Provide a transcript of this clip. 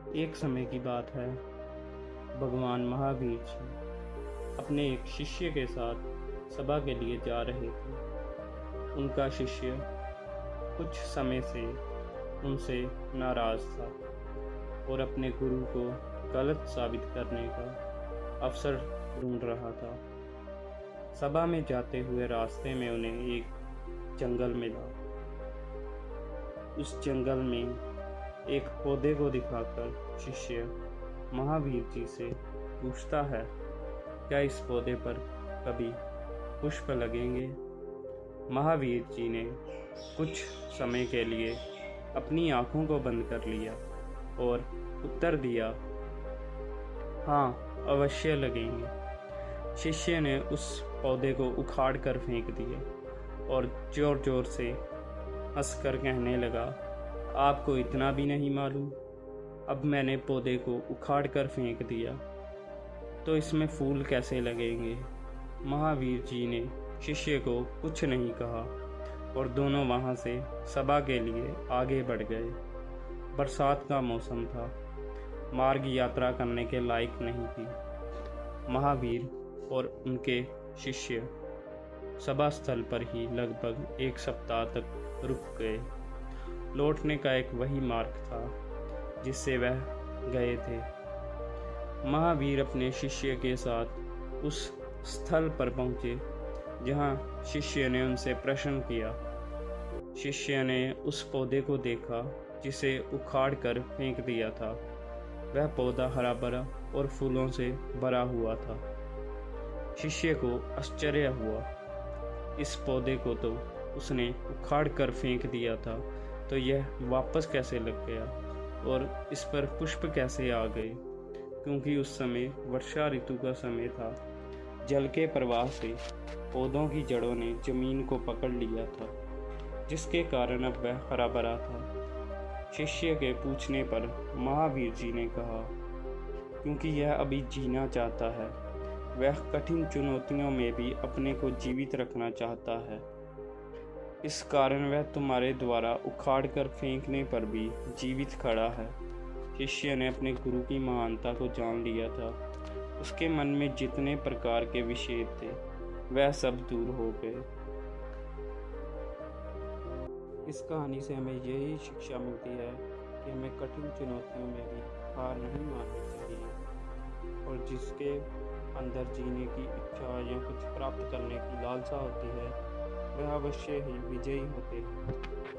एक समय की बात है। भगवान महावीर जी अपने एक शिष्य के साथ सभा के लिए जा रहे थे। उनका शिष्य कुछ समय से उनसे नाराज था और अपने गुरु को गलत साबित करने का अवसर ढूंढ रहा था। सभा में जाते हुए रास्ते में उन्हें एक जंगल मिला। उस जंगल में एक पौधे को दिखाकर शिष्य महावीर जी से पूछता है, क्या इस पौधे पर कभी पुष्प लगेंगे? महावीर जी ने कुछ समय के लिए अपनी आंखों को बंद कर लिया और उत्तर दिया, हाँ, अवश्य लगेंगे। शिष्य ने उस पौधे को उखाड़ कर फेंक दिया और जोर जोर से हंसकर कहने लगा, आपको इतना भी नहीं मालूम? अब मैंने पौधे को उखाड़ कर फेंक दिया तो इसमें फूल कैसे लगेंगे? महावीर जी ने शिष्य को कुछ नहीं कहा और दोनों वहां से सभा के लिए आगे बढ़ गए। बरसात का मौसम था, मार्ग यात्रा करने के लायक नहीं थी। महावीर और उनके शिष्य सभा स्थल पर ही लगभग एक सप्ताह तक रुक गए। लौटने का एक वही मार्ग था जिससे वह गए थे। महावीर अपने शिष्य के साथ उस स्थल पर पहुंचे जहां शिष्य ने उनसे प्रश्न किया। शिष्य ने उस पौधे को देखा जिसे उखाड़ कर फेंक दिया था। वह पौधा हरा भरा और फूलों से भरा हुआ था। शिष्य को आश्चर्य हुआ, इस पौधे को तो उसने उखाड़ कर फेंक दिया था, तो यह वापस कैसे लग गया और इस पर पुष्प कैसे आ गए? क्योंकि उस समय वर्षा ऋतु का समय था। जल के प्रवाह से पौधों की जड़ों ने जमीन को पकड़ लिया था, जिसके कारण अब वह हरा भरा था। शिष्य के पूछने पर महावीर जी ने कहा, क्योंकि यह अभी जीना चाहता है, वह कठिन चुनौतियों में भी अपने को जीवित रखना चाहता है। इस कारण वह तुम्हारे द्वारा उखाड़ कर फेंकने पर भी जीवित खड़ा है। शिष्य ने अपने गुरु की महानता को जान लिया था। उसके मन में जितने प्रकार के विषेद थे वह सब दूर हो गए। इस कहानी से हमें यही शिक्षा मिलती है कि हमें कठिन चुनौतियों में भी हार नहीं माननी चाहिए और जिसके अंदर जीने की इच्छा या कुछ प्राप्त करने की लालसा होती है वह अवश्य ही विजयी होते हैं।